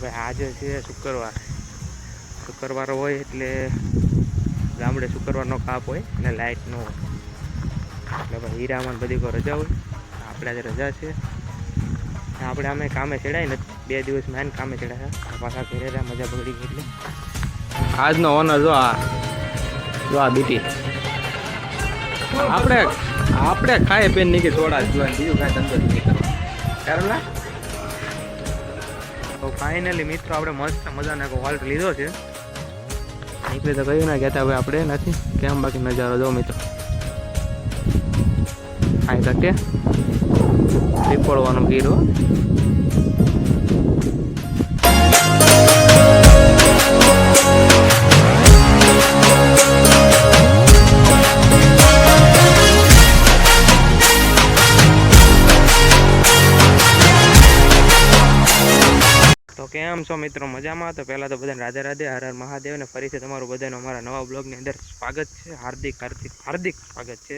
ભાઈ આજે છે શુક્રવાર હોય એટલે ગામડે શુક્રવારનો કાપ હોય અને લાઇટ ન હોય એટલે ભાઈ હીરામાં બધી કોઈ રજા હોય. આપણે આજે રજા છે. આપણે અમે કામે ચડાય ને 2 દિવસ મેન કામે ચડાયા પાછા ઘરે રહ્યા મજા બગડી ગઈ એટલે આજનો ઓનર જો આ બીટી આપણે ખાય પેન નહીં કે સોડા જોવા બીજું કાંઈ ધંધો નહીં કરવા કારણ ના. તો ફાઇનલી મિત્રો આપણે મસ્ત મજાનો એક હોલ્ટ લીધો છે. નીકળે તો કહ્યું ના કહેતા હવે આપણે નથી કેમ બાકી નજારો જો મિત્રો ખાઈ તકે પીપળવાનું ગીરો. તો કેમ છો મિત્રો મજામાં? તો પહેલાં તો બધાને રાધે રાધે, હર હર મહાદેવ. ને ફરીથી તમારું બધાનું અમારા નવા બ્લોગની અંદર સ્વાગત છે. હાર્દિક સ્વાગત છે.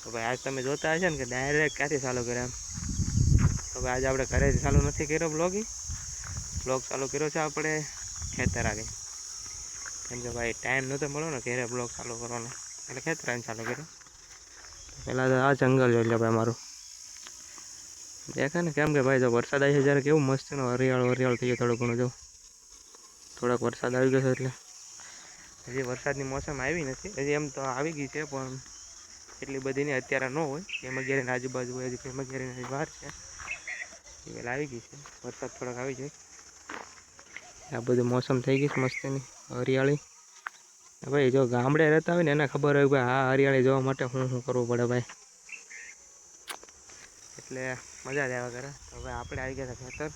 તો ભાઈ આજ તમે જોતા હશો ને કે ડાયરેક્ટ ક્યાંથી ચાલુ કર્યા એમ. તો ભાઈ આજે આપણે ઘરેથી ચાલુ નથી કર્યો બ્લોગ ચાલુ કર્યો છે આપણે ખેતર આગળ. કેમ કે ભાઈ ટાઈમ નહોતો મળ્યો ને ઘરે બ્લોગ ચાલુ કરવાનો એટલે ખેતર આવીને ચાલુ કર્યો. પહેલાં તો આ જંગલ જોઈ લે ભાઈ મારું દેખાય ને. કેમ કે ભાઈ જો વરસાદ આવી છે જ્યારે કેવું મસ્ત ને હરિયાળ થઈ ગયો થોડું ઘણું. જો થોડોક વરસાદ આવી ગયો છે એટલે હજી વરસાદની મોસમ આવી નથી. હજી એમ તો આવી ગઈ છે પણ એટલી બધી નહીં અત્યારે ન હોય. એમ 11ની આજુબાજુ હોય હજી એમ 11ની બહાર છે એ પહેલાં આવી ગઈ છે. વરસાદ થોડોક આવી જાય આ બધું મોસમ થઈ ગઈ છે મસ્તીની હરિયાળી. ભાઈ જો ગામડે રહેતા હોય ને એને ખબર હોય ભાઈ આ હરિયાળી જોવા માટે શું કરવું પડે ભાઈ એટલે મજા જ આવ્યા કરે. તો હવે આપણે આવી ગયા હતા ખેતર.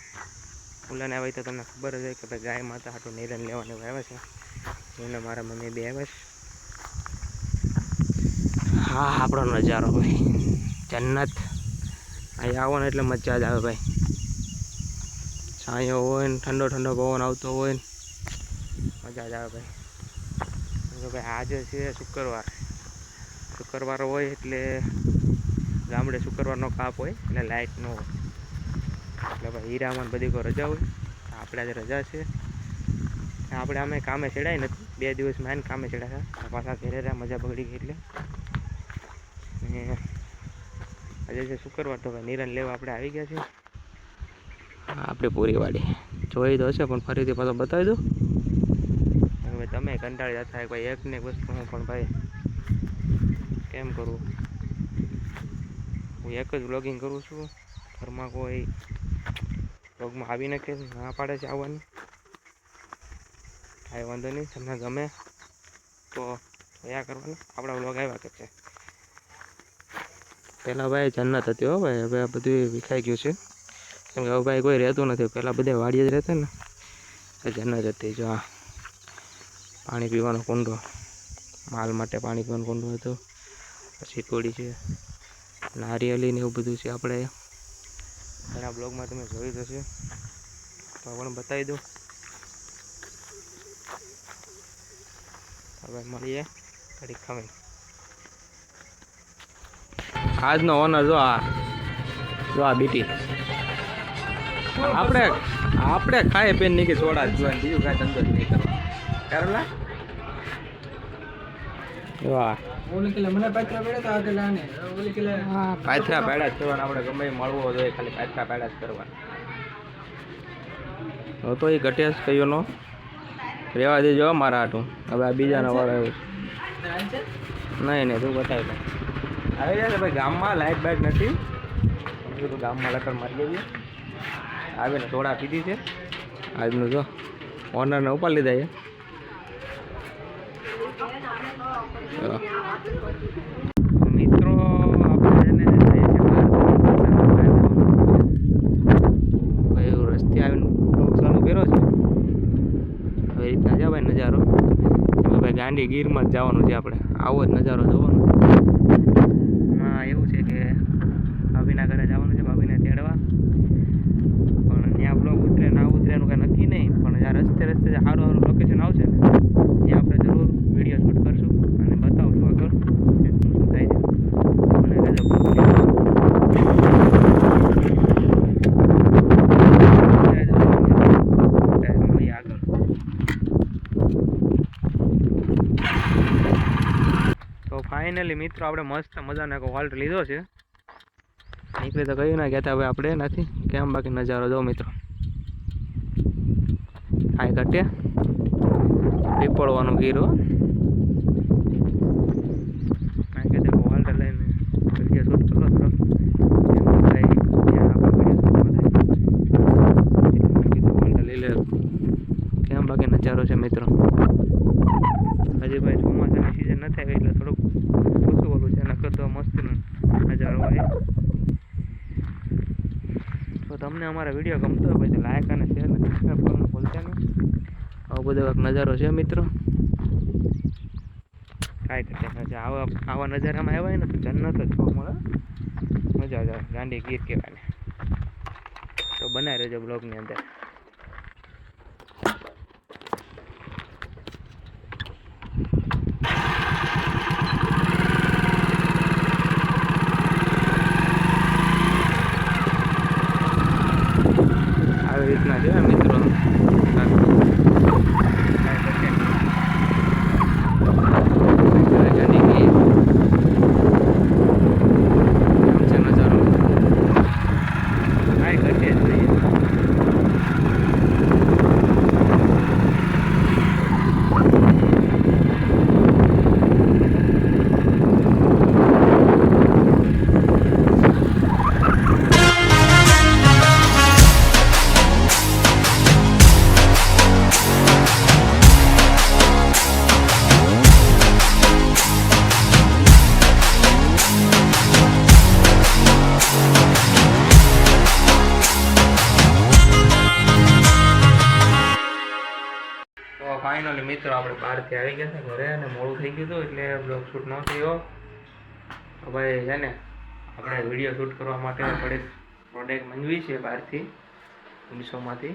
ફૂલાને આવી તો તમને ખબર જ હોય કે ભાઈ ગાય માતા હાટું નિરણ લેવાનું આવે છે. એને મારા મમ્મી બે આવે છે. હા આપણો નજારો ભાઈ જન્નત. અહીં આવો ને એટલે મજા જ આવે ભાઈ. છાંયો હોય ને ઠંડો પવન આવતો હોય ને મજા જ આવે ભાઈ. તો ભાઈ આજે છે શુક્રવાર હોય એટલે ગામડે શુક્રવારનો કાપ હોય એટલે લાઇટ ન હોય એટલે ભાઈ હીરામાં બધી કોઈ રજા હોય. આપણે આજે રજા છે. આપણે અમે કામે ચડાય નથી 2 દિવસ મેન કામે ચડાયા પાછા ઘરે રહ્યા મજા બગડી ગઈ એટલે આજે છે શુક્રવાર. તો ભાઈ નિરણ લેવા આપણે આવી ગયા છીએ. આપણી પૂરી વાડી જોઈ તો હશે પણ ફરીથી પાછો બતાવી દઉં. ભાઈ તમે કંટાળી જતા ભાઈ એક ને એક વસ્તુ હું પણ ભાઈ કેમ કરું. હું એક જ બ્લોગિંગ કરું છું. ઘરમાં કોઈ બ્લોગમાં આવી નાખે ના પાડે છે આવવાની. કાંઈ વાંધો નહીં તમને ગમે તો જોયા કરવાનું. આપણા બ્લોગ આવ્યા કે છે. પહેલાં ભાઈ જન્નત હતી હો ભાઈ. હવે બધું વિખાઈ ગયું છે કેમ કે હવે ભાઈ કોઈ રહેતું નથી. પહેલાં બધા વાડીએ જ રહેતા ને જન્નત હતી. જો આ પાણી પીવાનો કુંડો માલ માટે પાણી પીવાનો કુંડો હતો. પછી થોડી છે નારિયેલી ને એવું બધું છે. આપણે ઘણા બ્લોગમાં તમે જોયું હશે તો પણ બતાવી દઉં. હવે મળીએ ઘડીક ખમી. આજનો ઓનર જો આ બીટી આપણે ખાય પેન નહીં કે સોડા જોવા બીજું કાંઈ ધંધો જ નહીં કરવા કારણ ના. પાથરા પેડા જ કરવાના. આપણે ગમે મળવો જોઈએ ખાલી પાથરા પેડા જ કરવાના. તો એ ઘટ્યા કયો નો રેવા દેજો મારા હાટું. હવે આ બીજાનો વાળો આવ્યો છે. નહીં તું બતાવી દે આવી જાય ભાઈ. ગામમાં લાઇટ બાઇટ નથી કીધું ગામમાં લકડ મારી જઈએ. આવીને સોડા પીધી છે આજનું. જો ઓનરને ઉપાડી લીધા છે મિત્રો. આપણે રસ્તે આવીને ચાલુ કર્યો છે. હવે રીતના જાય ભાઈ નજારો. ભાઈ ગાંડી ગીરમાં જ જવાનું છે આપણે. આવો જ નજારો જોવાનો. હા એવું છે કે ભાભીના ઘરે જવાનું છે ભાભીને તેડવા. પણ ત્યાં બ્લોગ ઉતરે ના ઉતરે એનું કાંઈ નક્કી નહીં. પણ જ્યાં રસ્તે સારું લોકેશન આવશે ને ત્યાં આપણે જરૂર વિડીયો શૂટ કરશું અને બતાવશું આગળ શું થાય છે. અને ફાઇનલી મિત્રો આપણે મસ્ત મજાનો એક વોલ્ટ લીધો છે. નીકળી તો કહ્યું ના કહેતા હવે આપણે નથી કેમ બાકી નજારો જો મિત્રો આ ઘટે પીપળવાનું ગીરો આ કે દેખો વોલ્ટ લઈને વિડીયો શૂટ કરો થોડો કેમ બાકી નજારો છે મિત્રો. હજી ભાઈ ચોમાસાની સિઝન નથી આવી એટલે થોડુંક ઓછું ઓલું છે નકર તો મસ્તનો નજારો હોય. તો તમને અમારા વિડીયો ગમતો હોય પછી લાઈક અને શેર અને સબસ્ક્રાઈબ કરવાનું ભૂલતા નહીં. આવો બધો એક નજારો છે મિત્રો. કાંઈ કરતા આવા નજારામાં આવ્યા ને તો જન્નત જ જોવા મળે. મજા આવે ગાંડી ગીર કહેવાય. તો બનાવી રહેજો બ્લોગની અંદર. આવી રીતના છે મિત્રો. ફાઇનલી મિત્રો આપણે બહારથી આવી ગયા છે ઘરે અને મોડું થઈ ગયું હતું એટલે બ્લોગ શૂટ ન થયો. ભાઈ છે ને આપણે વિડીયો શૂટ કરવા માટે પ્રોડક્ટ મંગાવી છે બહારથી મીશોમાંથી.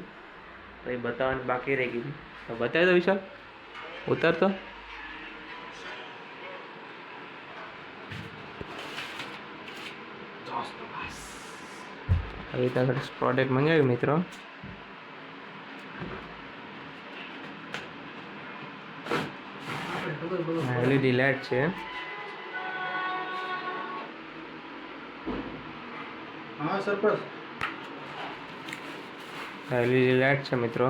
તો એ બતાવવાની બાકી રહી ગઈ. તો બતાવી દો વિશાલ ઉતારતો. આવી રીતે પ્રોડક્ટ મંગાવ્યું મિત્રો. એલઈડી લાઇટ છે. હા સરપંચ એલઈડી લાઇટ છે મિત્રો.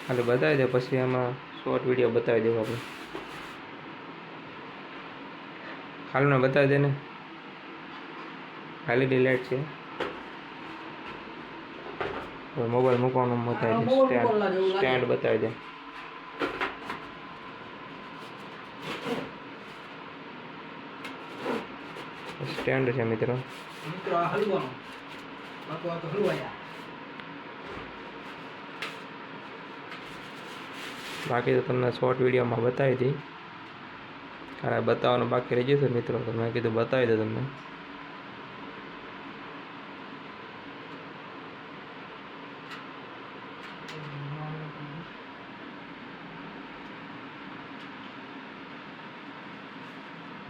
ખાલી બતાવી દે પછી એમાં શોર્ટ વિડીયો બતાવી દેવું આપણે. ખાલી બતાવી દે ને. એલઈડી લાઇટ છે. મોબાઈલ મૂકવાનું બતાવી દે. સ્ટેન્ડ બતાવી દે. સ્ટેન્ડ છે મિત્રો. બાકી તો તમને શોર્ટ વિડીયોમાં બતાવી હતી. કારણ બતાવવાનું બાકી રહી જશે મિત્રો તો મેં કીધું બતાવી દો તમને.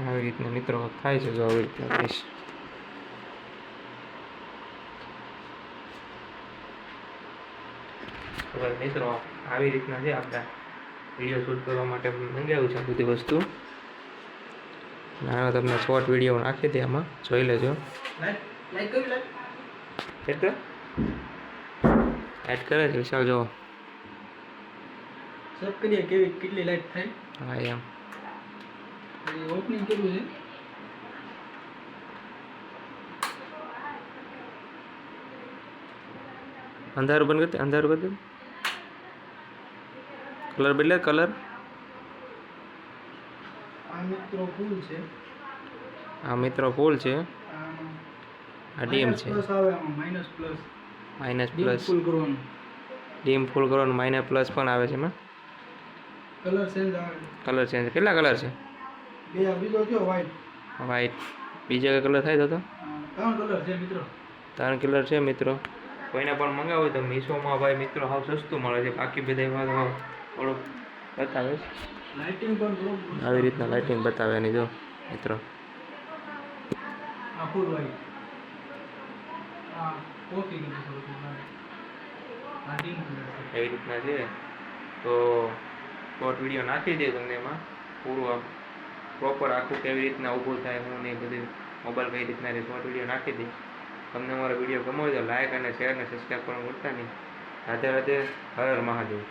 આવી રીતના મિત્રો થાય છે. જો આવી રીતના કહીશ મિત્રો આવી રીતના છે. આપણે વિડીયો શૂટ કરવા માટે મંગાવ્યું છે બધી વસ્તુ. ના તમને શોર્ટ વિડીયો નાખી દે આમાં જોઈ લેજો. એડ કરે છે વિશાલ જો. સબ કરીએ કેટલી લાઈટ થાય. હા એમ ઓપનિંગ કેવું છે. અંધારું બંધ કરते અંધારું કરી દે. કલર બદલે કલર. આ મિત્રો ફૂલ છે. આ મિત્રો ફૂલ છે. આ ડીમ છે. પ્લસ આવે આમાં માઈનસ પ્લસ. માઈનસ પ્લસ ફૂલ કરવાનું. ડીમ ફૂલ કરવાનું માઇનસ પ્લસ પણ આવે છે એમાં. કલર ચેન્જ આવે. કલર ચેન્જ કેટલા કલર છે. બે આ બીજો કયો વ્હાઈટ. વ્હાઈટ બીજા કઈ કલર થાય તો. 3 કલર છે મિત્રો. 3 કલર છે મિત્રો. કોઈને પણ મંગાવો તો મીશોમાં ભાઈ મિત્રો હાવ સસ્તું મળે છે. બાકી બધામાં તો થોડુંક બતાવે. લાઇટિંગ પણ આવી રીતના લાઇટિંગ બતાવે એની જો મિત્રો. આ ફૂલ વ્હાઈટ. આ કોફી કલર છે. આ ડીમ કલર છે. એવી રીતના છે. તો શોર્ટ વિડીયો નાખી દે તમને એમાં પૂરું આમ પ્રોપર આખું કેવી રીતના ઊભું થાય હું નહીં બધું મોબાઈલ કઈ રીતના શોર્ટ વિડીયો નાખી દે. તમને અમારો વિડીયો ગમ્યો હોય તો લાઈક અને શેર અને સબસ્ક્રાઈબ કરવાનું ભૂલતા નહીં. રાધે રાધે, હર હર મહાદેવ.